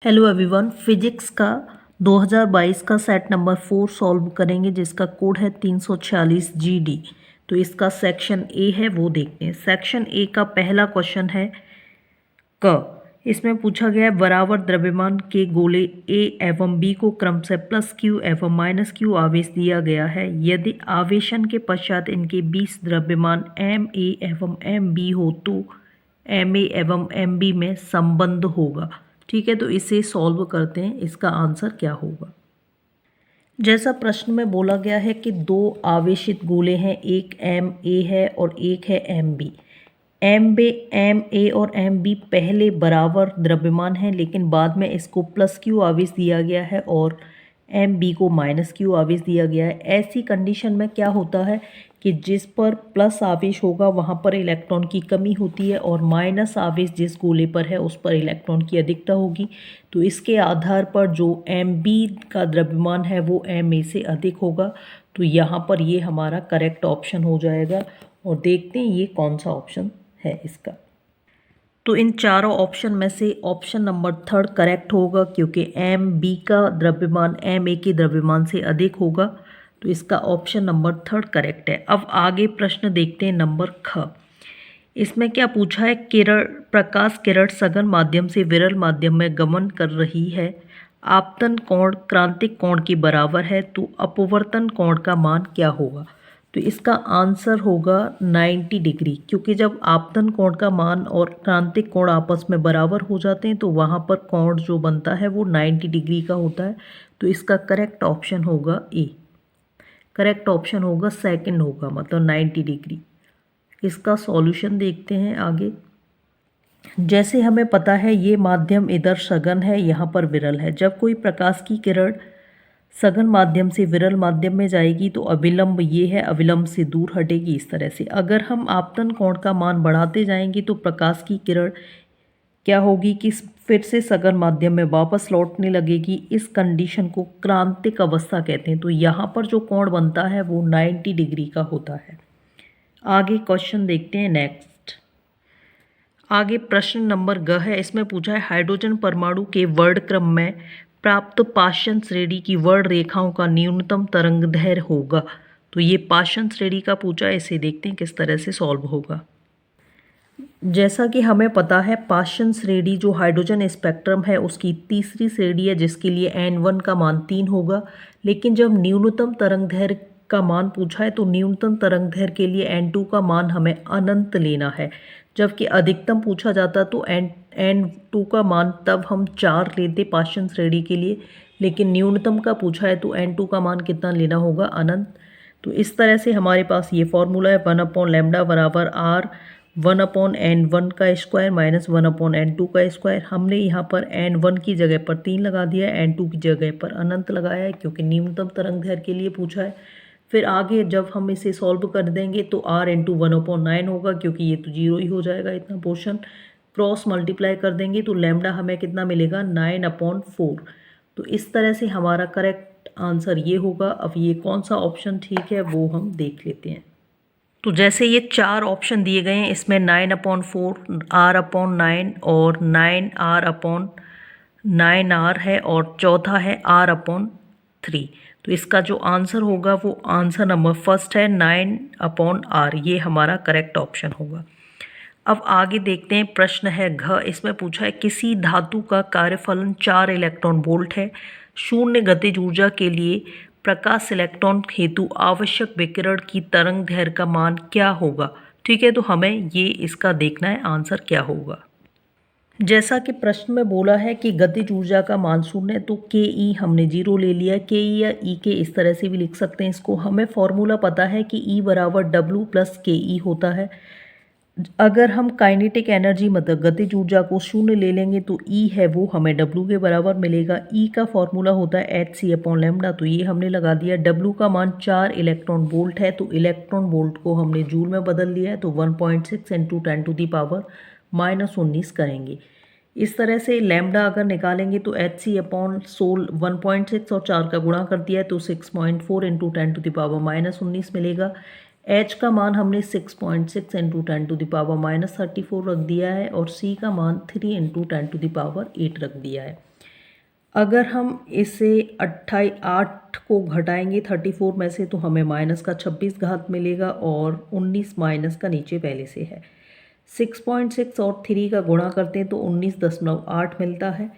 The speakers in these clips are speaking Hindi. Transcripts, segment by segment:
हेलो एवरीवन, फिजिक्स का 2022 का सेट नंबर 4 सॉल्व करेंगे जिसका कोड है 346 GD। तो इसका सेक्शन ए है वो देखते हैं। सेक्शन ए का पहला क्वेश्चन है क। इसमें पूछा गया है बराबर द्रव्यमान के गोले ए एवं बी को क्रम से प्लस क्यू एवं माइनस क्यू आवेश दिया गया है। यदि आवेशन के पश्चात इनके 20 द्रव्यमान एम ए एवं एम बी हो तो एम ए एवं एम बी में संबंध होगा। ठीक है, तो इसे सॉल्व करते हैं। इसका आंसर क्या होगा? जैसा प्रश्न में बोला गया है कि दो आवेशित गोले हैं, एक एम ए है और एक है एम बी। एम ए और एम बी पहले बराबर द्रव्यमान हैं, लेकिन बाद में इसको प्लस क्यू आवेश दिया गया है और एम बी को माइनस क्यू आवेश दिया गया है। ऐसी कंडीशन में क्या होता है कि जिस पर प्लस आवेश होगा वहाँ पर इलेक्ट्रॉन की कमी होती है और माइनस आवेश जिस गोले पर है उस पर इलेक्ट्रॉन की अधिकता होगी। तो इसके आधार पर जो एम बी का द्रव्यमान है वो एम ए से अधिक होगा। तो यहाँ पर ये हमारा करेक्ट ऑप्शन हो जाएगा। और देखते हैं ये कौन सा ऑप्शन है इसका। तो इन चारों ऑप्शन में से ऑप्शन नंबर 3 करेक्ट होगा, क्योंकि एम बी का द्रव्यमान एम ए के द्रव्यमान से अधिक होगा। तो इसका ऑप्शन नंबर 3 करेक्ट है। अब आगे प्रश्न देखते हैं नंबर ख। इसमें क्या पूछा है, प्रकाश किरण सघन माध्यम से विरल माध्यम में गमन कर रही है। आपतन कोण क्रांतिक कोण के बराबर है, तो अपवर्तन कोण का मान क्या होगा? तो इसका आंसर होगा 90 डिग्री, क्योंकि जब आपतन कोण का मान और क्रांतिक कोण आपस में बराबर हो जाते हैं तो वहाँ पर कोण जो बनता है वो 90 डिग्री का होता है। तो इसका करेक्ट ऑप्शन होगा ए। करेक्ट ऑप्शन होगा सेकंड होगा, मतलब 90 डिग्री। इसका सॉल्यूशन देखते हैं आगे। जैसे हमें पता है ये माध्यम इधर सघन है, यहाँ पर विरल है। जब कोई प्रकाश की किरण सघन माध्यम से विरल माध्यम में जाएगी तो अविलंब ये है, अविलंब से दूर हटेगी इस तरह से। अगर हम आपतन कोण का मान बढ़ाते जाएंगे तो प्रकाश की किरण क्या होगी कि फिर से सघन माध्यम में वापस लौटने लगेगी। इस कंडीशन को क्रांतिक अवस्था कहते हैं। तो यहाँ पर जो कोण बनता है वो 90 डिग्री का होता है। आगे क्वेश्चन देखते हैं नेक्स्ट। आगे प्रश्न नंबर ग है। इसमें पूछा है हाइड्रोजन परमाणु के वर्णक्रम में प्राप्त पाषाण श्रेणी की वर्ण रेखाओं का न्यूनतम तरंगदैर्घ्य होगा। तो ये पाषाण श्रेणी का पूछा है, इसे देखते हैं किस तरह से सॉल्व होगा। जैसा कि हमें पता है पाषाण श्रेणी जो हाइड्रोजन स्पेक्ट्रम है उसकी तीसरी श्रेणी है, जिसके लिए n1 का मान 3 होगा। लेकिन जब न्यूनतम तरंगदैर्घ्य का मान पूछा है तो न्यूनतम तरंगदैर्घ्य के लिए n2 का मान हमें अनंत लेना है। जबकि अधिकतम पूछा जाता तो n2 का मान तब हम 4 लेते पाषाण श्रेणी के लिए, लेकिन न्यूनतम का पूछा है तो n2 का मान कितना लेना होगा? अनंत। तो इस तरह से हमारे पास ये फॉर्मूला है 1/λ बराबर r 1/n1 का स्क्वायर माइनस 1/n2 का स्क्वायर। हमने यहाँ पर n1 की जगह पर 3 लगा दिया है, n2 की जगह पर अनंत लगाया है, क्योंकि न्यूनतम तरंगदैर्घ्य के लिए पूछा है। फिर आगे जब हम इसे सॉल्व कर देंगे तो r इंटू 1/9 होगा, क्योंकि ये तो 0 ही हो जाएगा इतना पोर्शन। क्रॉस मल्टीप्लाई कर देंगे तो लैम्डा हमें कितना मिलेगा? 9/4। तो इस तरह से हमारा करेक्ट आंसर ये होगा। अब ये कौन सा ऑप्शन ठीक है वो हम देख लेते हैं। तो जैसे ये 4 ऑप्शन दिए गए हैं, इसमें 9/4 r/9 और 9r/9r है और चौथा है r/3। तो इसका जो आंसर होगा वो आंसर नंबर फर्स्ट है 9/r। ये हमारा करेक्ट ऑप्शन होगा। अब आगे देखते हैं प्रश्न है घ। इसमें पूछा है किसी धातु का कार्यफलन 4 इलेक्ट्रॉन वोल्ट है। शून्य गतिज ऊर्जा के लिए प्रकाश इलेक्ट्रॉन हेतु आवश्यक विकिरण की तरंगदैर्घ्य का मान क्या होगा? ठीक है, तो हमें ये इसका देखना है आंसर क्या होगा। जैसा कि प्रश्न में बोला है कि गतिज ऊर्जा का मान शून्य है, तो के ई हमने 0 ले लिया है। के ई या ई के इस तरह से भी लिख सकते हैं इसको। हमें फॉर्मूला पता है कि ई बराबर डब्ल्यू प्लस के ई होता है। अगर हम काइनेटिक एनर्जी मतलब गतिज ऊर्जा को शून्य ले लेंगे तो ई है वो हमें डब्ल्यू के बराबर मिलेगा। ई का फॉर्मूला होता है hc/λ। तो ये हमने लगा दिया। डब्ल्यू का मान 4 इलेक्ट्रॉन वोल्ट है, तो इलेक्ट्रॉन वोल्ट को हमने जूल में बदल लिया है। तो 1.6 इंटू 10⁻⁻19 करेंगे। इस तरह से लैम्डा अगर निकालेंगे तो hc/16 1.6 और 4 का गुणा कर दिया है तो 6.4 इंटू 10⁻⁻19 मिलेगा। h का मान हमने 6.6 इंटू 10⁻⁻34 रख दिया है और c का मान 3 इंटू 10⁻8 रख दिया है। अगर हम इसे 8 को घटाएंगे 34 में से तो हमें माइनस का 26 घात मिलेगा और 19 माइनस का नीचे पहले से है। 6.6 और 3 का गुणा करते हैं तो 19.8 मिलता है।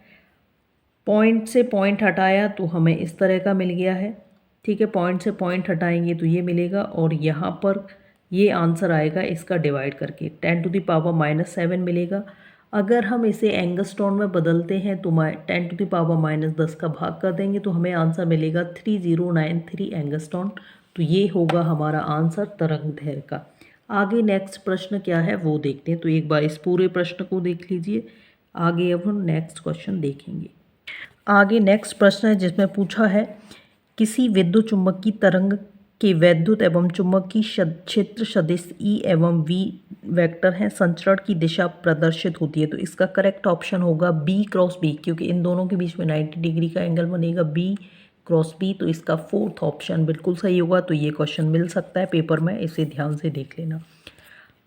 पॉइंट से पॉइंट हटाया तो हमें इस तरह का मिल गया है। ठीक है, पॉइंट से पॉइंट हटाएंगे तो ये मिलेगा और यहाँ पर ये आंसर आएगा इसका डिवाइड करके 10⁻⁻7 मिलेगा। अगर हम इसे एंगस्ट्रॉन में बदलते हैं तो 10⁻10 का भाग कर देंगे तो हमें आंसर मिलेगा 3093 एंगस्ट्रॉन। तो ये होगा हमारा आंसर तरंग दैर्घ्य का। आगे नेक्स्ट प्रश्न क्या है वो देखते हैं। तो एक बार इस पूरे प्रश्न को देख लीजिए। आगे अब हम नेक्स्ट क्वेश्चन देखेंगे। आगे नेक्स्ट प्रश्न है जिसमें पूछा है किसी विद्युत चुम्बकीय तरंग के वैद्युत एवं चुम्बकीय क्षेत्र सदिश E एवं V वेक्टर हैं, संचरण की दिशा प्रदर्शित होती है। तो इसका करेक्ट ऑप्शन होगा B क्रॉस B, क्योंकि इन दोनों के बीच में 90 डिग्री का एंगल बनेगा B क्रॉस B। तो इसका फोर्थ ऑप्शन बिल्कुल सही होगा। तो ये क्वेश्चन मिल सकता है पेपर में, इसे ध्यान से देख लेना।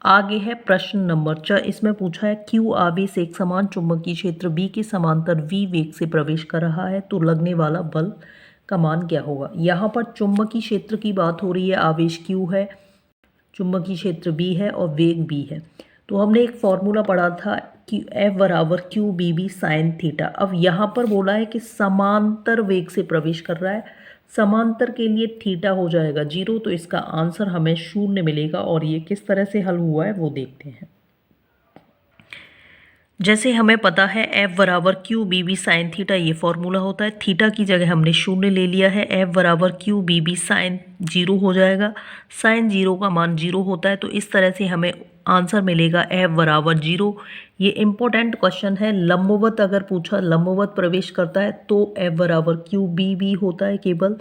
आगे है प्रश्न नंबर 4। इसमें पूछा है Q आवेश एक समान चुंबकीय क्षेत्र B के समांतर V वेग से प्रवेश कर रहा है, तो लगने वाला बल का मान क्या होगा। यहाँ पर चुंबकीय क्षेत्र की बात हो रही है, आवेश Q है, चुंबकीय क्षेत्र B है और वेग B है। तो हमने एक फॉर्मूला पढ़ा था कि F बराबर q B B sine theta. अब यहाँ पर बोला है कि समांतर वेग से प्रवेश कर रहा है, समांतर के लिए थीटा हो जाएगा 0। तो इसका आंसर हमें 0 मिलेगा और ये किस तरह से हल हुआ है वो देखते हैं। जैसे हमें पता है F बराबर q B B sine theta, ये फॉर्मूला होता है। थीटा की जगह हमने 0 ले लिया है, F बराबर क्यू बी बी साइन 0 हो जाएगा। साइन 0 का मान 0 होता है, तो इस तरह से हमें आंसर मिलेगा F बराबर 0। ये इम्पोर्टेंट क्वेश्चन है। लंबवत अगर पूछा, लंबवत प्रवेश करता है तो F बराबर क्यू बी बी होता है केवल,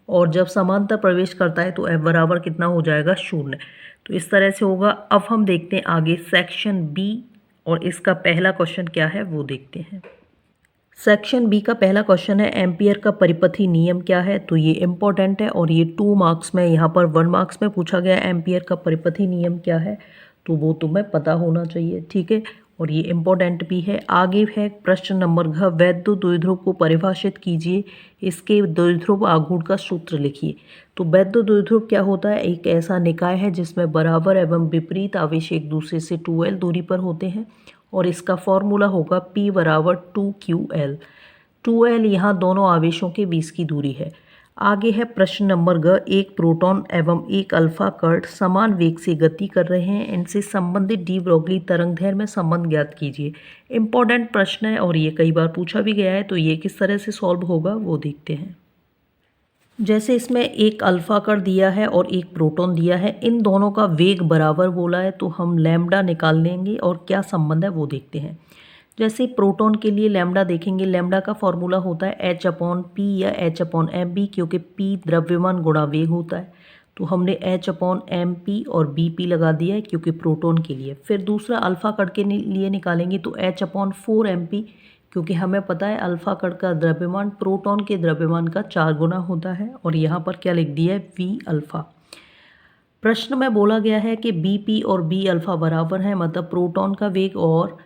और जब समांतर प्रवेश करता है तो F बराबर कितना हो जाएगा 0। तो इस तरह से होगा। अब हम देखते हैं आगे सेक्शन बी, और इसका पहला क्वेश्चन क्या है वो देखते हैं। सेक्शन बी का पहला क्वेश्चन है एम्पियर का परिपथी नियम क्या है। तो ये इम्पोर्टेंट है और ये 2 मार्क्स में, यहाँ पर 1 मार्क्स में पूछा गया एम्पियर का परिपथी नियम क्या है, तो वो तुम्हें पता होना चाहिए। ठीक है, और ये इम्पोर्टेंट भी है। आगे है प्रश्न नंबर घ, वैद्युत द्विध्रुव को परिभाषित कीजिए, इसके द्विध्रुव आघूर्ण का सूत्र लिखिए। तो वैद्युत द्विध्रुव क्या होता है, एक ऐसा निकाय है जिसमें बराबर एवं विपरीत आवेश एक दूसरे से 2L दूरी पर होते हैं, और इसका फॉर्मूला होगा P बराबर 2QL। 2L यहाँ दोनों आवेशों के बीच की दूरी है। आगे है प्रश्न नंबर ग, एक प्रोटॉन एवं एक अल्फा कण समान वेग से गति कर रहे हैं, इनसे संबंधित डी ब्रोगली तरंगदैर्घ्य में संबंध ज्ञात कीजिए। इंपॉर्टेंट प्रश्न है और ये कई बार पूछा भी गया है। तो ये किस तरह से सॉल्व होगा वो देखते हैं। जैसे इसमें एक अल्फा कण दिया है और एक प्रोटॉन दिया है, इन दोनों का वेग बराबर बोला है, तो हम लैम्डा निकाल लेंगे और क्या संबंध है वो देखते हैं। जैसे प्रोटॉन के लिए लैम्डा देखेंगे, लैम्डा का फॉर्मूला होता है H/P या H/mb, क्योंकि P द्रव्यमान गुणा वेग होता है। तो हमने H/mp और Bp लगा दिया है क्योंकि प्रोटॉन के लिए। फिर दूसरा अल्फा कण के लिए निकालेंगे तो H/4mp, क्योंकि हमें पता है अल्फा कण का द्रव्यमान प्रोटॉन के द्रव्यमान का 4 गुना होता है। और यहाँ पर क्या लिख दिया है, V अल्फा। प्रश्न में बोला गया है कि Bp और B अल्फा बराबर है, मतलब प्रोटॉन का वेग और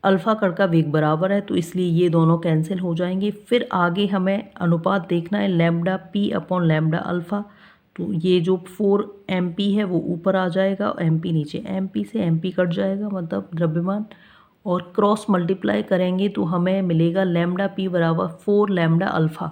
अल्फा कण का वेग बराबर है, तो इसलिए ये दोनों कैंसिल हो जाएंगे। फिर आगे हमें अनुपात देखना है, लैम्डा P/लैम्डा अल्फा। तो ये जो 4mp है वो ऊपर आ जाएगा, mp नीचे, mp से mp कट जाएगा, मतलब द्रव्यमान, और क्रॉस मल्टीप्लाई करेंगे तो हमें मिलेगा लैम्डा P बराबर 4 लैम्डा अल्फा।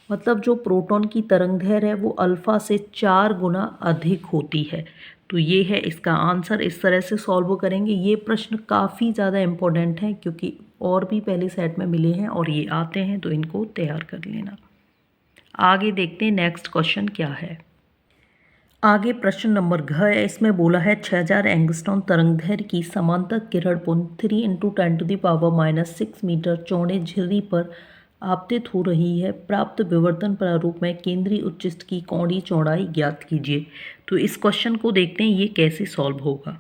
मतलब जो प्रोटॉन की तरंगदैर्घ्य है वो अल्फा से 4 गुना अधिक होती है। तो ये है इसका आंसर। इस तरह से सॉल्व करेंगे। ये प्रश्न काफ़ी ज़्यादा इम्पोर्टेंट है क्योंकि और भी पहले सेट में मिले हैं और ये आते हैं, तो इनको तैयार कर लेना। आगे देखते हैं नेक्स्ट क्वेश्चन क्या है। आगे प्रश्न नंबर घ है। इसमें बोला है 6000 एंगस्ट्रॉन तरंगदैर्घ्य की समांतर किरण पुंज 3 × 10⁻⁻6 मीटर चौड़े झिर्री पर आपतित हो रही है। प्राप्त विवर्तन प्रारूप में केंद्रीय उच्चिष्ट की कोणीय चौड़ाई ज्ञात कीजिए। तो इस क्वेश्चन को देखते हैं ये कैसे सॉल्व होगा।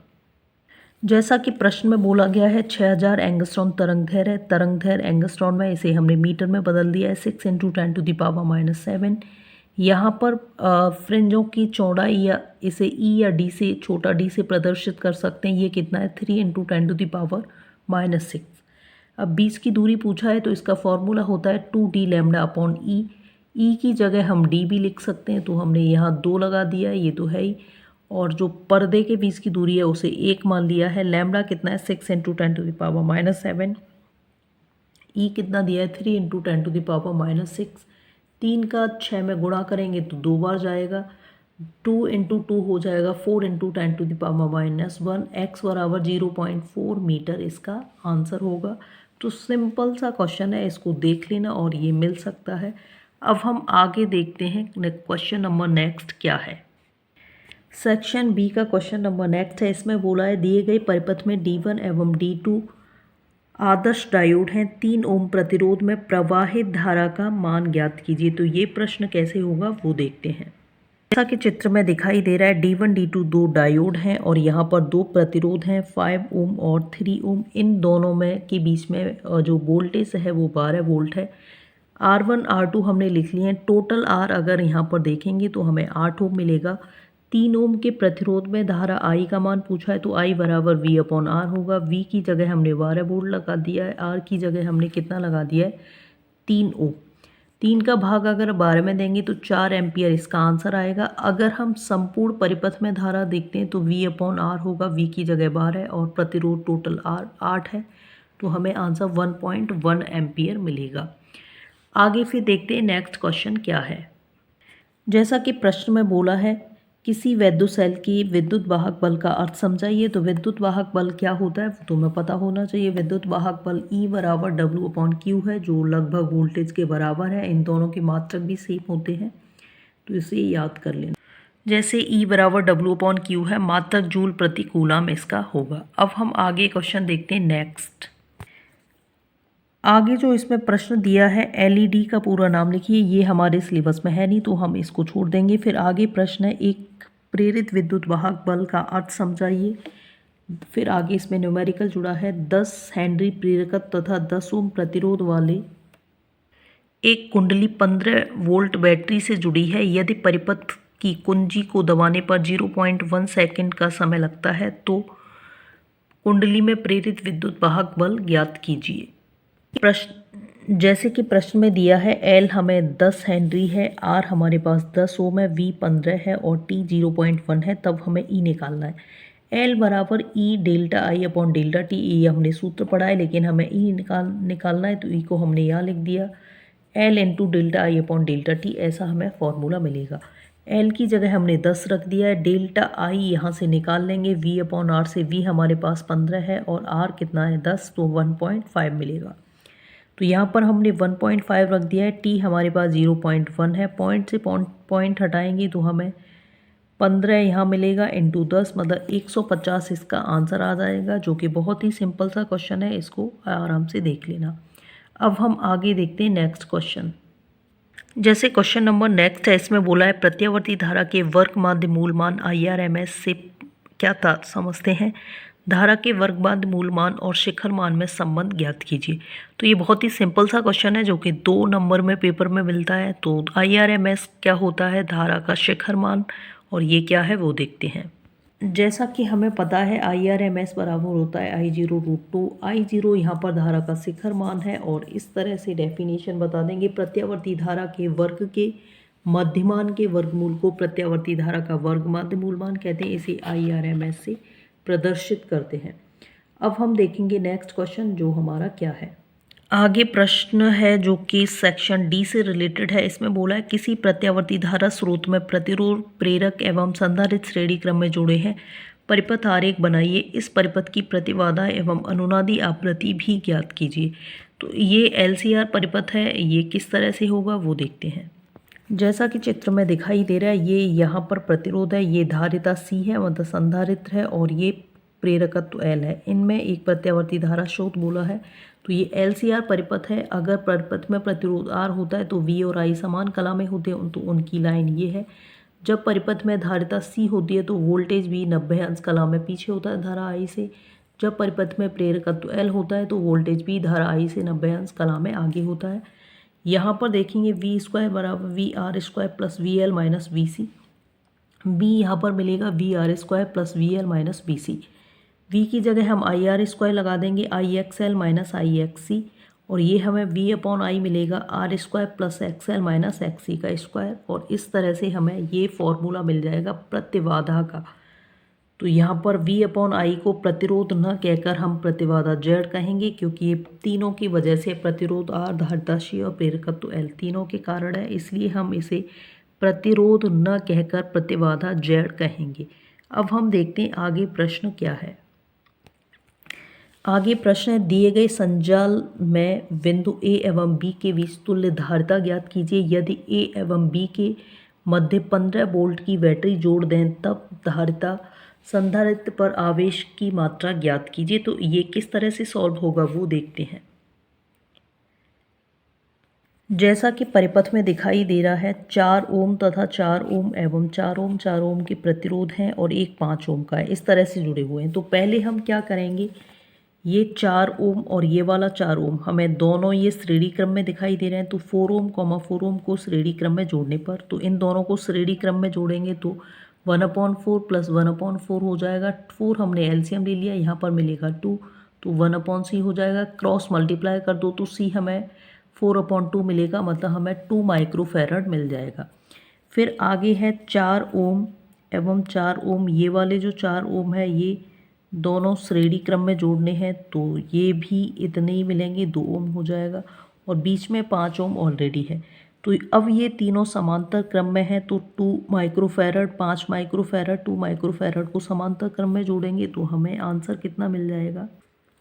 जैसा कि प्रश्न में बोला गया है 6000 एंगस्ट्रॉन तरंगदैर्घ्य है। तरंगदैर्घ्य एंगस्ट्रॉन में, इसे हमने मीटर में बदल दिया है, 6 × 10⁻⁷। यहाँ पर फ्रिंजों की चौड़ाई, या इसे E या D से, छोटा d से प्रदर्शित कर सकते हैं। ये कितना है, 3 × 10⁻⁻6। अब बीच की दूरी पूछा है तो इसका फॉर्मूला होता है 2d लैम्डा अपॉन ई। ई की जगह हम डी भी लिख सकते हैं, तो हमने यहाँ 2 लगा दिया है, ये तो है ही। और जो पर्दे के बीच की दूरी है उसे 1 मान लिया है। लैम्डा कितना है 6 × 10⁻⁻7। ई कितना दिया है 3 × 10⁻⁻6। 3 का 6 में गुणा करेंगे तो 2 बार जाएगा, 2 × 2 हो जाएगा 4 × 10⁻⁻1। x बराबर 0.4 मीटर इसका आंसर होगा। तो सिंपल सा क्वेश्चन है, इसको देख लेना और ये मिल सकता है। अब हम आगे देखते हैं क्वेश्चन नंबर नेक्स्ट क्या है। सेक्शन बी का क्वेश्चन नंबर नेक्स्ट है। इसमें बोला है दिए गए परिपथ में D1 एवं D2 आदर्श डायोड हैं। 3 ओम प्रतिरोध में प्रवाहित धारा का मान ज्ञात कीजिए। तो ये प्रश्न कैसे होगा वो देखते हैं। जैसा कि चित्र में दिखाई दे रहा है D1 D2 दो डायोड हैं और यहाँ पर 2 प्रतिरोध हैं 5 ओम और 3 ओम। इन दोनों में के बीच में जो वोल्टेज है वो 12 वोल्ट है। R1 R2 हमने लिख लिए हैं। टोटल R अगर यहाँ पर देखेंगे तो हमें 8 ओम मिलेगा। 3 ओम के प्रतिरोध में धारा I का मान पूछा है तो I बराबर V/R होगा। V की जगह हमने 12 वोल्ट लगा दिया है, R की जगह हमने कितना लगा दिया है 3 ओम। 3 का भाग अगर 12 में देंगे तो 4 एम्पियर इसका आंसर आएगा। अगर हम संपूर्ण परिपथ में धारा देखते हैं तो V/R होगा। V की जगह 12 और प्रतिरोध टोटल R 8 है, तो हमें आंसर 1.1 एम्पियर मिलेगा। आगे फिर देखते हैं नेक्स्ट क्वेश्चन क्या है। जैसा कि प्रश्न में बोला है किसी विद्युत सेल की विद्युत वाहक बल का अर्थ समझाइए। तो विद्युत वाहक बल क्या होता है वो तुम्हें पता होना चाहिए। विद्युत वाहक बल E बराबर W/Q है, जो लगभग वोल्टेज के बराबर है। इन दोनों के मात्रक भी सेम होते हैं, तो इसे याद कर लेना। जैसे E बराबर W/Q है, मात्रक जूल प्रति कूलम इसका होगा। अब हम आगे क्वेश्चन देखते हैं नेक्स्ट। आगे जो इसमें प्रश्न दिया है LED का पूरा नाम लिखिए। ये हमारे सिलेबस में है नहीं तो हम इसको छोड़ देंगे। फिर आगे प्रश्न है एक प्रेरित विद्युत वाहक बल का अर्थ समझाइए। फिर आगे इसमें न्यूमेरिकल जुड़ा है 10 हेनरी प्रेरकत्व तथा 10 ओम प्रतिरोध वाले एक कुंडली 15 वोल्ट बैटरी से जुड़ी है। यदि परिपथ की कुंजी को दबाने पर 0.1 सेकंड का समय लगता है तो कुंडली में प्रेरित विद्युत वाहक बल ज्ञात कीजिए। प्रश्न जैसे कि प्रश्न में दिया है L हमें 10 हेनरी है, R हमारे पास 10 ओम है, V 15 है और T 0.1 है, तब हमें E निकालना है। L बराबर E delta I upon delta T। ये हमने सूत्र पढ़ा है लेकिन हमें E निकालना है तो E को हमने यहाँ लिख दिया। L into delta I upon delta T, ऐसा हमें फॉर्मूला मिलेगा। L की जगह हमने 10 रख दिया है। डेल्टा I यहाँ से निकाल लेंगे, V/R से V हमारे पास 15 है और R कितना है 10, तो 1.5 मिलेगा। तो यहाँ पर हमने 1.5 रख दिया है। T हमारे पास 0.1 है। पॉइंट से पॉइंट हटाएंगे तो हमें 15 यहाँ मिलेगा इंटू 10, मतलब 150 इसका आंसर आ जाएगा, जो कि बहुत ही सिंपल सा क्वेश्चन है। इसको आराम से देख लेना। अब हम आगे देखते हैं नेक्स्ट क्वेश्चन। जैसे क्वेश्चन नंबर नेक्स्ट है, इसमें बोला है प्रत्यावर्ती धारा के वर्ग माध्य मूल मान IRMS से क्या समझते हैं। धारा के वर्ग माध्य मूल मान और शिखर मान में संबंध ज्ञात कीजिए। तो ये बहुत ही सिंपल सा क्वेश्चन है जो कि 2 नंबर में पेपर में मिलता है। तो IRMS क्या होता है, धारा का शिखर मान, और ये क्या है वो देखते हैं। जैसा कि हमें पता है IRMS बराबर होता है I0√2। I0 यहाँ पर धारा का शिखर मान है और इस तरह से डेफिनेशन बता देंगे। प्रत्यावर्ती धारा के वर्ग के मध्यमान के वर्गमूल को प्रत्यावर्ती धारा का वर्ग माध्य मूल मान कहते हैं। इसे IRMS से प्रदर्शित करते हैं। अब हम देखेंगे नेक्स्ट क्वेश्चन जो हमारा क्या है। आगे प्रश्न है जो कि सेक्शन डी से रिलेटेड है। इसमें बोला है किसी प्रत्यावर्ती धारा स्रोत में प्रतिरोध, प्रेरक एवं संधारित्र श्रेणी क्रम में जोड़े हैं। परिपथ आरेख बनाइए। इस परिपथ की प्रतिबाधा एवं अनुनादी आवृत्ति भी ज्ञात कीजिए। तो ये LCR परिपथ है, ये किस तरह से होगा वो देखते हैं। जैसा कि चित्र में दिखाई दे रहा है, ये यहाँ पर प्रतिरोध है, ये धारिता C है मतलब संधारित्र है, और ये प्रेरकत्व L है। इनमें एक प्रत्यावर्ती धारा स्रोत बोला है। तो ये LCR परिपथ है। अगर परिपथ में प्रतिरोध R होता है तो V और I समान कला में होते हैं, तो उनकी लाइन ये है। जब परिपथ में धारिता C होती है तो वोल्टेज भी 90 अंश कला में पीछे होता है धारा I से। जब परिपथ में प्रेरकत्व L होता है तो वोल्टेज भी धारा I से 90 अंश कला में आगे होता है। यहाँ पर देखेंगे V² बराबर VR² plus VL minus VC। B यहाँ पर मिलेगा VR² plus VL minus VC। v की जगह हम आई आर स्क्वायर लगा देंगे, I X L minus I X C, और ये हमें v अपॉन आई मिलेगा R square plus X L minus X C का स्क्वायर, और इस तरह से हमें ये फॉर्मूला मिल जाएगा प्रतिबाधा का। तो यहाँ पर v अपॉन आई को प्रतिरोध न कहकर हम प्रतिबाधा z कहेंगे, क्योंकि ये तीनों की वजह से प्रतिरोध R, धारिता C और प्रेरकत्व L तीनों के कारण है, इसलिए हम इसे प्रतिरोध न कहकर प्रतिबाधा Z कहेंगे। अब हम देखते हैं आगे प्रश्न क्या है। आगे प्रश्न है, दिए गए संजाल में बिंदु A एवं B के बीच तुल्य धारिता ज्ञात कीजिए। यदि A एवं B के मध्य 15 वोल्ट की बैटरी जोड़ दें तब धारिता संधारित्र पर आवेश की मात्रा ज्ञात कीजिए। तो ये किस तरह से सॉल्व होगा वो देखते हैं। जैसा कि परिपथ में दिखाई दे रहा है, 4 ओम तथा 4 ओम एवं 4 ओम के प्रतिरोध हैं और एक 5 ओम का है, इस तरह से जुड़े हुए हैं। तो पहले हम क्या करेंगे, ये 4 ओम और ये वाला 4 ओम हमें दोनों ये श्रेणी क्रम में दिखाई दे रहे हैं। तो 4 ओम 4 ओम को श्रेणी क्रम में जोड़ने पर, तो इन दोनों को श्रेणी क्रम में जोड़ेंगे तो 1/4 प्लस 1/4 हो जाएगा। 4 हमने एलसीएम ले लिया, यहाँ पर मिलेगा 2, तो 1/c हो जाएगा। क्रॉस मल्टीप्लाई कर दो तो c हमें 4/2 मिलेगा, मतलब हमें 2 माइक्रोफैरड मिल जाएगा। फिर आगे है 4 ओम एवं 4 ओम, ये वाले जो 4 ओम है ये दोनों श्रेणी क्रम में जोड़ने हैं, तो ये भी इतने ही मिलेंगे, 2 ओम हो जाएगा। और बीच में 5 ओम ऑलरेडी है, तो अब ये तीनों समांतर क्रम में है, तो 2 माइक्रोफैरड 5 माइक्रोफैरड 2 माइक्रोफैरड को समांतर क्रम में जोड़ेंगे तो हमें आंसर कितना मिल जाएगा।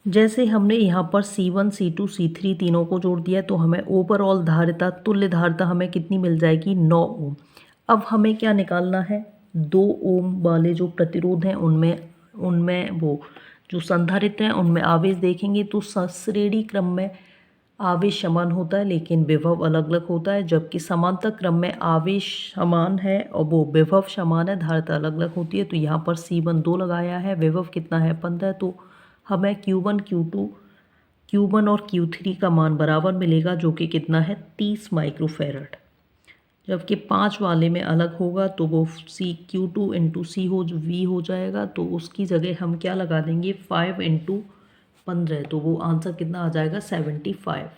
जैसे हमने यहाँ पर C1 C2 C3 तीनों को जोड़ दिया तो हमें ओवरऑल धारिता तुल्य धारिता हमें कितनी मिल जाएगी, 9 ओम। अब हमें क्या निकालना है, 2 ओम वाले जो प्रतिरोध हैं उनमें वो जो संधारित्र हैं उनमें आवेश देखेंगे तो श्रेणी क्रम में आवेश समान होता है लेकिन विभव अलग अलग होता है, जबकि समांतर क्रम में आवेश समान है और वो विभव समान है, धारिता अलग अलग होती है। तो यहाँ पर C1 2 लगाया है, विभव कितना है 15, तो हमें Q1 Q2 Q1 और Q3 का मान बराबर मिलेगा जो कि कितना है 30 माइक्रोफैरड। जबकि 5 वाले में अलग होगा तो वो Q2 इंटू C V हो जाएगा, तो उसकी जगह हम क्या लगा देंगे 5 इंटू 15, तो वो आंसर कितना आ जाएगा 75।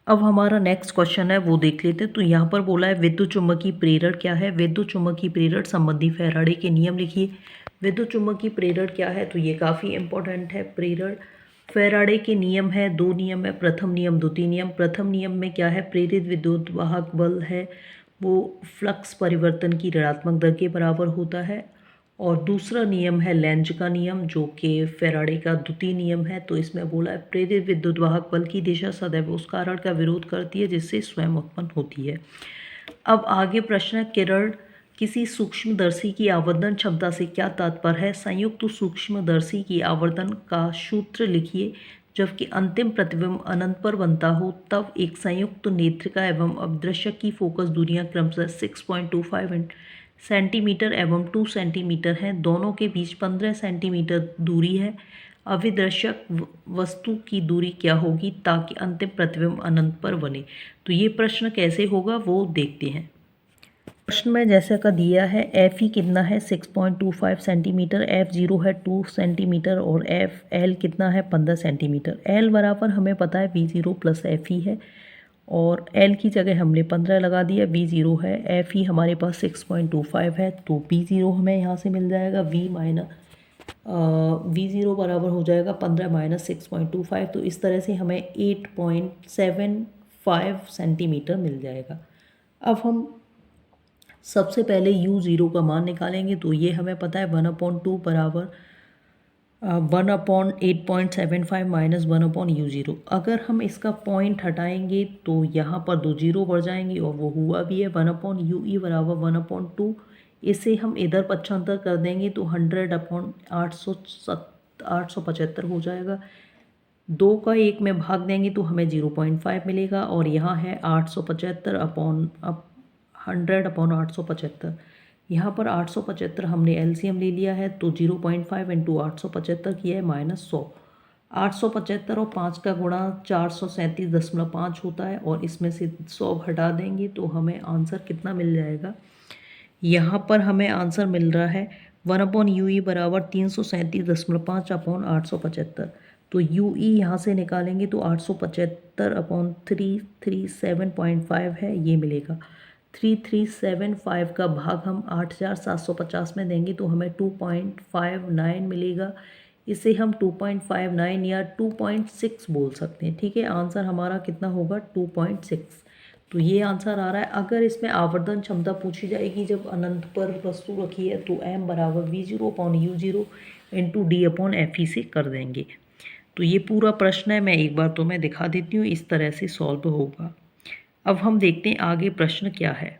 अब हमारा नेक्स्ट क्वेश्चन है वो देख लेते हैं। तो यहाँ पर बोला है विद्युत चुम्बकीय प्रेरण क्या है। विद्युत चुम्बकीय प्रेरण संबंधी फैराडे के नियम लिखिए। विद्युत चुम्बकीय प्रेरण क्या है, तो ये काफ़ी इंपॉर्टेंट है। प्रेरण फैराडे के नियम है, 2 नियम है, प्रथम नियम द्वितीय नियम। प्रथम नियम में क्या है, प्रेरित विद्युत वाहक बल है वो फ्लक्स परिवर्तन की ऋणात्मक दर के बराबर होता है। और दूसरा नियम है लेंज का नियम जो कि फैराडे का द्वितीय नियम है। तो इसमें बोला है प्रेरित विद्युत वाहक बल की दिशा सदैव उस कारण का विरोध करती है जिससे स्वयं उत्पन्न होती है। अब आगे प्रश्न है, किरण किसी सूक्ष्मदर्शी की आवर्धन क्षमता से क्या तात्पर्य है। संयुक्त सूक्ष्मदर्शी की आवर्धन का सूत्र लिखिए। जबकि अंतिम प्रतिबिंब अनंत पर बनता हो तब एक संयुक्त नेत्रिका एवं अभिदर्शक की फोकस दूरियां क्रमशः 6.25 सेंटीमीटर एवं 2 सेंटीमीटर हैं। दोनों के बीच 15 सेंटीमीटर दूरी है। अभिदर्शक वस्तु की दूरी क्या होगी ताकि अंतिम प्रतिबिंब अनंत पर बने। तो ये प्रश्न कैसे होगा वो देखते हैं। प्रश्न में जैसे का दिया है एफ ई कितना है 6.25 सेंटीमीटर, F0 है 2 सेंटीमीटर और एल कितना है 15 सेंटीमीटर। एल बराबर हमें पता है V0 प्लस एफ ई है और एल की जगह हमने 15 लगा दिया, V0 है, एफ ई हमारे पास 6.25 है तो V0 हमें यहाँ से मिल जाएगा V0 बराबर हो जाएगा 15 माइनस 6.25, तो इस तरह से हमें 8.75 सेंटीमीटर मिल जाएगा। अब हम सबसे पहले U0 का मान निकालेंगे तो ये हमें पता है 1/2 बराबर 1/8.75 माइनस 1/U0। अगर हम इसका पॉइंट हटाएंगे तो यहाँ पर 2 जीरो बढ़ जाएंगे और वो हुआ भी है 1/UE बराबर 1/2। इसे हम इधर पक्षांतर कर देंगे तो 100/875 हो जाएगा। 2 का 1 में भाग देंगे तो हमें 0.5 मिलेगा और यहाँ है 875/100/875। यहाँ पर 875 हमने एलसीएम ले लिया है तो 0.5 इंटू 875 किया है -100। 875 और 5 का गुणा 437.5 होता है और इसमें से 100 घटा देंगे तो हमें आंसर कितना मिल जाएगा। यहाँ पर हमें आंसर मिल रहा है 1/UE बराबर 337.5/875। तो UE यहाँ से निकालेंगे तो 875/337.5 है, ये मिलेगा। 3375 का भाग हम 8750 में देंगे तो हमें 2.59 मिलेगा। इसे हम 2.59 या 2.6 बोल सकते हैं। ठीक है, आंसर हमारा कितना होगा 2.6। तो ये आंसर आ रहा है। अगर इसमें आवर्धन क्षमता पूछी जाएगी जब अनंत पर वस्तु रखी है तो m बराबर V0/U0 इंटू D/FE से कर देंगे। तो ये पूरा प्रश्न है, मैं एक बार तो मैं दिखा देती हूँ, इस तरह से सॉल्व होगा। अब हम देखते हैं आगे प्रश्न क्या है।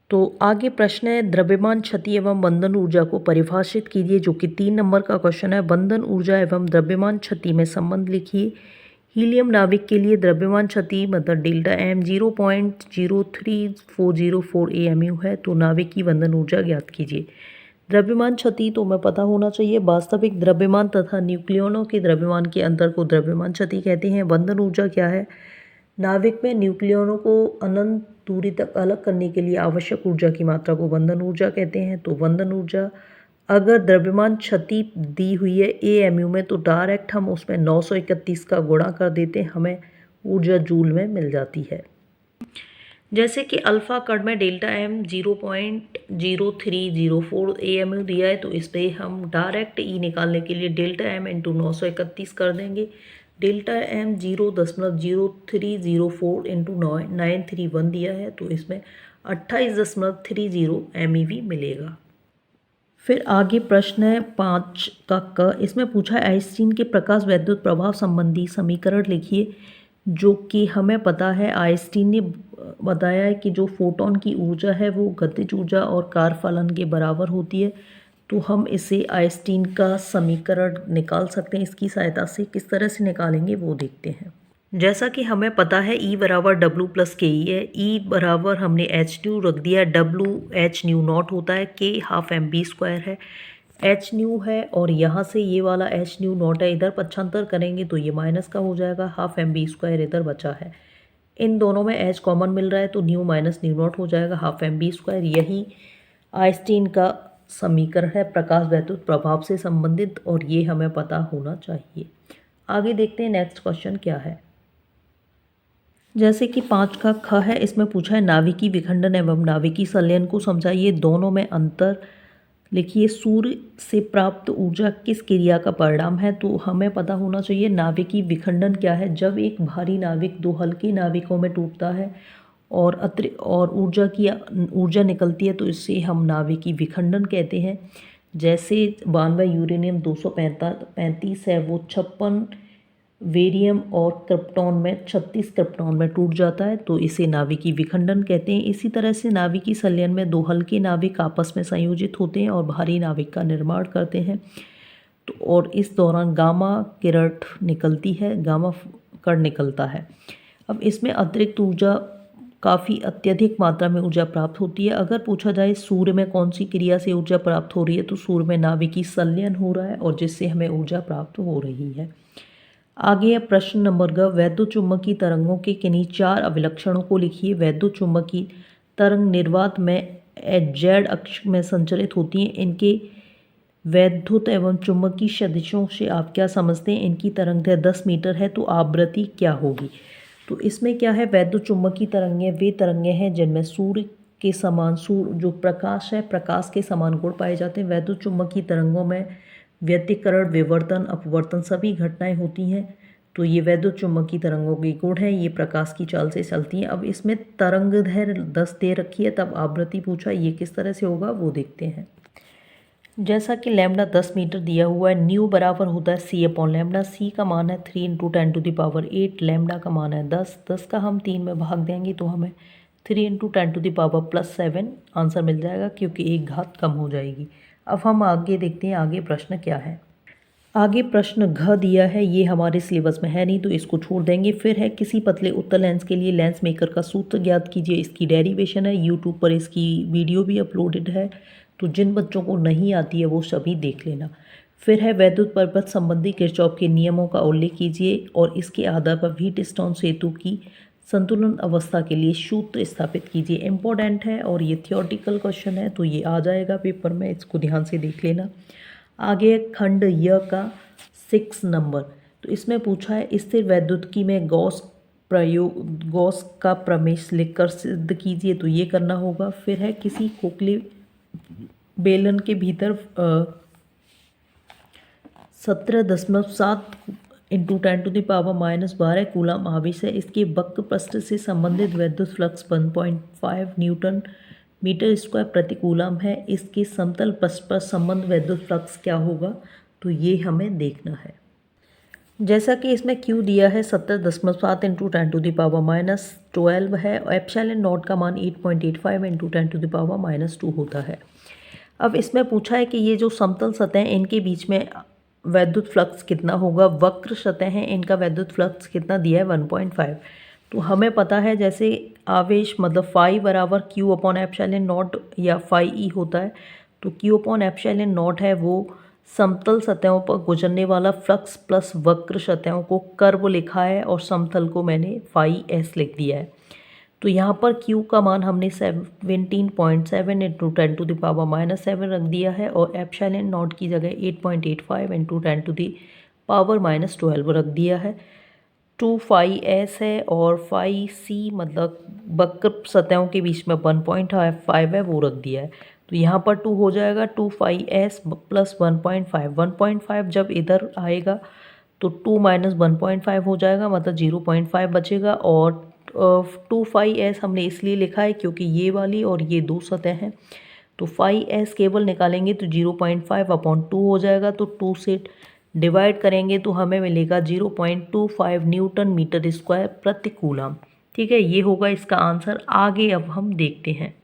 तो आगे प्रश्न है द्रव्यमान क्षति एवं बंधन ऊर्जा को परिभाषित कीजिए, जो कि 3 नंबर का क्वेश्चन है। बंधन ऊर्जा एवं द्रव्यमान क्षति में संबंध लिखिए। हीलियम नाविक के लिए द्रव्यमान क्षति मतलब डेल्टा एम 0.03404 AMU है। तो नाविक की बंधन ऊर्जा ज्ञात कीजिए। द्रव्यमान क्षति तो हमें पता होना चाहिए, वास्तविक द्रव्यमान तथा न्यूक्लियनों के द्रव्यमान के अंतर को द्रव्यमान क्षति कहते हैं। बंधन ऊर्जा क्या है? नाविक में न्यूक्लियनों को अनंत दूरी तक अलग करने के लिए आवश्यक ऊर्जा की मात्रा को बंधन ऊर्जा कहते हैं। तो बंधन ऊर्जा अगर द्रव्यमान क्षति दी हुई है AMU में तो डायरेक्ट हम उसमें 931 का गुणा कर देते हैं, हमें ऊर्जा जूल में मिल जाती है। जैसे कि अल्फा कण में डेल्टा एम 0.0304 AMU दिया है, तो इस पर हम डायरेक्ट E निकालने के लिए डेल्टा एम इंटू 931 कर देंगे। डेल्टा एम 0.0304 इंटू 931 दिया है, तो इसमें 28.30 MeV मिलेगा। फिर आगे प्रश्न है 5 का क। इसमें पूछा है आइंस्टीन के प्रकाश वैद्युत प्रभाव संबंधी समीकरण लिखिए, जो कि हमें पता है आइंस्टीन ने बताया है कि जो फोटोन की ऊर्जा है वो गतिज ऊर्जा और कार्य फलन के बराबर होती है। तो हम इसे आइंस्टीन का समीकरण निकाल सकते हैं इसकी सहायता से। किस तरह से निकालेंगे वो देखते हैं। जैसा कि हमें पता है E बराबर W प्लस के ई है। E बराबर हमने एच न्यू रख दिया है, W एच न्यू नॉट होता है, K हाफ mv² है, एच न्यू है और यहाँ से ये वाला एच न्यू नॉट है, इधर पक्षांतर करेंगे तो ये माइनस का हो जाएगा, हाफ mv² इधर बचा है। इन दोनों में एच कॉमन मिल रहा है तो न्यू माइनस न्यू नॉट हो जाएगा, हाफ mv²। यही आइंस्टीन का समीकरण है प्रकाश वैद्युत प्रभाव से संबंधित, और ये हमें पता होना चाहिए। आगे देखते हैं नेक्स्ट क्वेश्चन क्या है। जैसे कि 5 का ख है, इसमें पूछा है नाभिकीय विखंडन एवं नाभिकीय संलयन को समझाइए, दोनों में अंतर लिखिए। सूर्य से प्राप्त ऊर्जा किस क्रिया का परिणाम है? तो हमें पता होना चाहिए नाभिकीय विखंडन क्या है। जब एक भारी नाविक दो हल्के नाविकों में टूटता है और ऊर्जा निकलती है तो इससे हम नाभिकीय विखंडन कहते हैं। जैसे 92 यूरेनियम 235 है, वो 56 वेरियम और क्रिप्टॉन में 36 क्रिप्टॉन में टूट जाता है, तो इसे नाभिकीय विखंडन कहते हैं। इसी तरह से नाभिकीय संलयन में दो हल्के नाविक आपस में संयोजित होते हैं और भारी नाविक का निर्माण करते हैं। तो और इस दौरान गामा किरण निकलती है, गामा कण निकलता है। अब इसमें अतिरिक्त ऊर्जा काफ़ी अत्यधिक मात्रा में ऊर्जा प्राप्त होती है। अगर पूछा जाए सूर्य में कौन सी क्रिया से ऊर्जा प्राप्त हो रही है, तो सूर्य में नाभिकीय संलयन हो रहा है और जिससे हमें ऊर्जा प्राप्त हो रही है। आगे है प्रश्न नंबर ग। वैद्युत चुम्बकीय तरंगों के किन्हीं 4 अभिलक्षणों को लिखिए। वैद्युत चुम्बकीय तरंग निर्वात में Z अक्ष में संचरित होती हैं। इनके वैद्युत एवं चुम्बकीय सदिशों से आप क्या समझते हैं? इनकी तरंगदैर्घ्य 10 मीटर है, तो आवृत्ति क्या होगी? तो इसमें क्या है, वैद्युत चुम्बकीय तरंगें वे तरंगें हैं जिनमें सूर्य के समान जो प्रकाश है, प्रकाश के समान गुण पाए जाते हैं। वैद्युत चुम्बकीय तरंगों में व्यतिकरण, विवर्तन, अपवर्तन सभी घटनाएं होती हैं। तो ये वैद्युत चुम्बकीय तरंगों के गुण हैं, ये प्रकाश की चाल से चलती हैं। अब इसमें तरंगदैर्घ्य 10 दे रखी है, तब आवृत्ति पूछा, ये किस तरह से होगा वो देखते हैं। जैसा कि लैम्डा 10 मीटर दिया हुआ है, न्यू बराबर होता है C/λ। C का मान है 3 × 10⁸, लैम्डा का मान है 10। 10 का हम 3 में भाग देंगे तो हमें 3 × 10⁻+7 आंसर मिल जाएगा, क्योंकि एक घात कम हो जाएगी। अब हम आगे देखते हैं आगे प्रश्न क्या है। आगे प्रश्न घ दिया है, ये हमारे सिलेबस में है नहीं तो इसको छोड़ देंगे। फिर है किसी पतले उत्तल लेंस के लिए लेंस मेकर का सूत्र ज्ञात कीजिए। इसकी डेरिवेशन है, यूट्यूब पर इसकी वीडियो भी अपलोडेड है, तो जिन बच्चों को नहीं आती है वो सभी देख लेना। फिर है वैद्युत परिपथ संबंधी किरचॉफ के नियमों का उल्लेख कीजिए और इसके आधार पर व्हीटस्टोन सेतु की संतुलन अवस्था के लिए सूत्र स्थापित कीजिए। इम्पोर्टेंट है और ये थियोरटिकल क्वेश्चन है तो ये आ जाएगा पेपर में, इसको ध्यान से देख लेना। आगे खंड य का 6 नंबर, तो इसमें पूछा है स्थिर वैद्युतिकी में गॉस का प्रमेय लिखकर सिद्ध कीजिए, तो ये करना होगा। फिर है किसी खोखले बेलन के भीतर 17.7 इंटू 10⁻⁻12 कूलम आवेश है। इसके वक्र पृष्ठ से संबंधित वैद्युत फ्लक्स 1.5 न्यूटन मीटर स्क्वायर प्रति कूलम है। इसके समतल पृष्ठ पर संबंध वैद्युत फ्लक्स क्या होगा, तो ये हमें देखना है। जैसा कि इसमें Q दिया है 17.7 इंटू 10⁻⁻12 है और एप्सिलॉन नॉट का मान 8.85 इंटू 10⁻⁻2 होता है। अब इसमें पूछा है कि ये जो समतल सतह हैं इनके बीच में वैद्युत फ्लक्स कितना होगा। वक्र सतह हैं इनका वैद्युत फ्लक्स कितना दिया है 1.5। तो हमें पता है जैसे आवेश मतलब फाई बराबर Q अपॉन एप्सिलॉन नॉट या फाई ई होता है, तो Q अपॉन एप्सिलॉन नॉट है वो समतल सतहों पर गुजरने वाला फ्लक्स प्लस वक्र सतहों को कर्व लिखा है और समतल को मैंने फाई एस लिख दिया है। तो यहाँ पर Q का मान हमने 17.7 इंटू 10⁻⁻7 रख दिया है और एप्सिलॉन नॉट की जगह 8.85 इंटू 10⁻⁻12 रख दिया है। 2 फाई एस है और फाई सी मतलब वक्र सतहों के बीच में 1.5 है वो रख दिया है। तो यहाँ पर 2 हो जाएगा 2 फाई एस प्लस 1.5 जब इधर आएगा तो 2 माइनस 1.5 हो जाएगा मतलब 0.5 बचेगा। और 2 फाई एस हमने इसलिए लिखा है क्योंकि ये वाली और ये दो सतह हैं, तो फाई एस केवल निकालेंगे तो 0.5 अपॉन 2 हो जाएगा। तो 2 से डिवाइड करेंगे तो हमें मिलेगा 0.25 न्यूटन मीटर स्क्वायर प्रति कूलम। ठीक है, ये होगा इसका आंसर। आगे अब हम देखते हैं।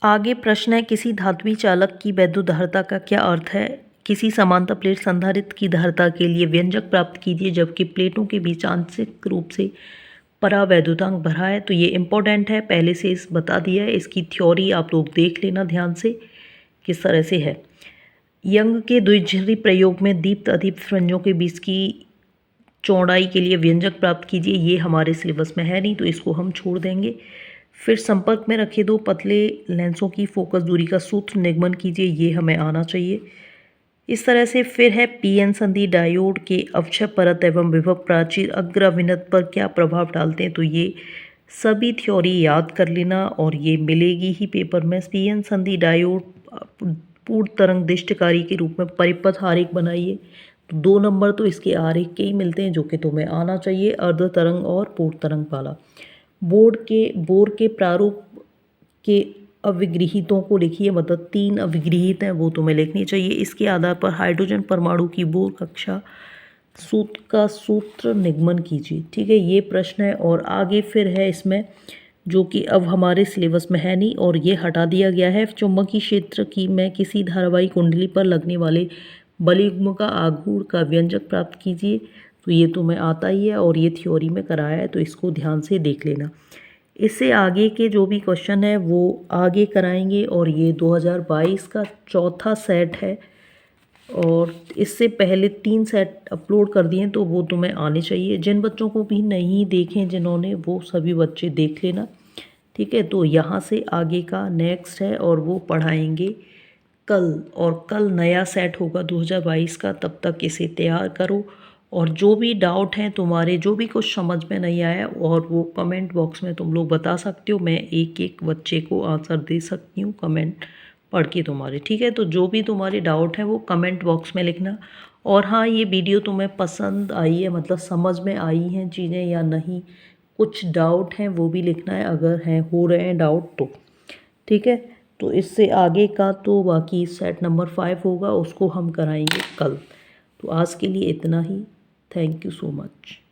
आगे प्रश्न है किसी धात्विक चालक की वैद्युतधारिता का क्या अर्थ है। किसी समांतर प्लेट संधारित्र की धारिता के लिए व्यंजक प्राप्त कीजिए जबकि प्लेटों के बीच आंशिक रूप से परावैद्युतांक भरा है। तो ये इम्पोर्टेंट है, पहले से इस बता दिया है। इसकी थ्योरी आप लोग देख लेना ध्यान से किस तरह से है। यंग के द्विध्रुवी प्रयोग में दीप्त अदीप्त फ्रिंजों के बीच की चौड़ाई के लिए व्यंजक प्राप्त कीजिए। ये हमारे सिलेबस में है नहीं तो इसको हम छोड़ देंगे। फिर संपर्क में रखे दो पतले लेंसों की फोकस दूरी का सूत्र निगमन कीजिए, ये हमें आना चाहिए इस तरह से। फिर है पीएन संधि डायोड के अवक्षय परत एवं विभव प्राचीर अग्र अभिनत पर क्या प्रभाव डालते हैं, तो ये सभी थ्योरी याद कर लेना और ये मिलेगी ही पेपर में। पीएन संधि डायोड पूर्ण तरंग दिष्टकारी के रूप में परिपथ आरेख बनाइए। तो 2 नंबर तो इसके आरेख के ही मिलते हैं जो कि तुम्हें आना चाहिए, अर्ध तरंग और पूर्ण तरंग वाला। बोर के प्रारूप के अविगृहीतों को लिखिए, मतलब 3 अविगृहीत हैं वो तुम्हें लिखनी चाहिए। इसके आधार पर हाइड्रोजन परमाणु की बोर कक्षा सूत्र का सूत्र निगमन कीजिए। ठीक है, ये प्रश्न है। और आगे फिर है इसमें जो कि अब हमारे सिलेबस में है नहीं और ये हटा दिया गया है। चुंबकीय क्षेत्र की में किसी धारावाही कुंडली पर लगने वाले बलयुग्म का आघूर्ण का व्यंजक प्राप्त कीजिए। तो ये तुम्हें आता ही है और ये थ्योरी में कराया है तो इसको ध्यान से देख लेना। इससे आगे के जो भी क्वेश्चन है वो आगे कराएंगे और ये 2022 का चौथा सेट है और इससे पहले 3 सेट अपलोड कर दिए तो वो तुम्हें आने चाहिए। जिन बच्चों को भी नहीं देखें जिन्होंने, वो सभी बच्चे देख लेना। ठीक है, तो यहाँ से आगे का नेक्स्ट है और वो पढ़ाएंगे कल, और कल नया सेट होगा 2022 का। तब तक इसे तैयार करो और जो भी डाउट हैं तुम्हारे, जो भी कुछ समझ में नहीं आया और वो कमेंट बॉक्स में तुम लोग बता सकते हो। मैं एक एक बच्चे को आंसर दे सकती हूँ कमेंट पढ़ के तुम्हारे। ठीक है, तो जो भी तुम्हारे डाउट हैं वो कमेंट बॉक्स में लिखना। और हाँ, ये वीडियो तुम्हें पसंद आई है, मतलब समझ में आई हैं चीज़ें या नहीं, कुछ डाउट हैं वो भी लिखना है अगर हैं हो रहे हैं डाउट तो। ठीक है, तो इससे आगे का तो बाकी सेट नंबर 5 होगा, उसको हम कराएंगे कल। तो आज के लिए इतना ही। Thank you so much.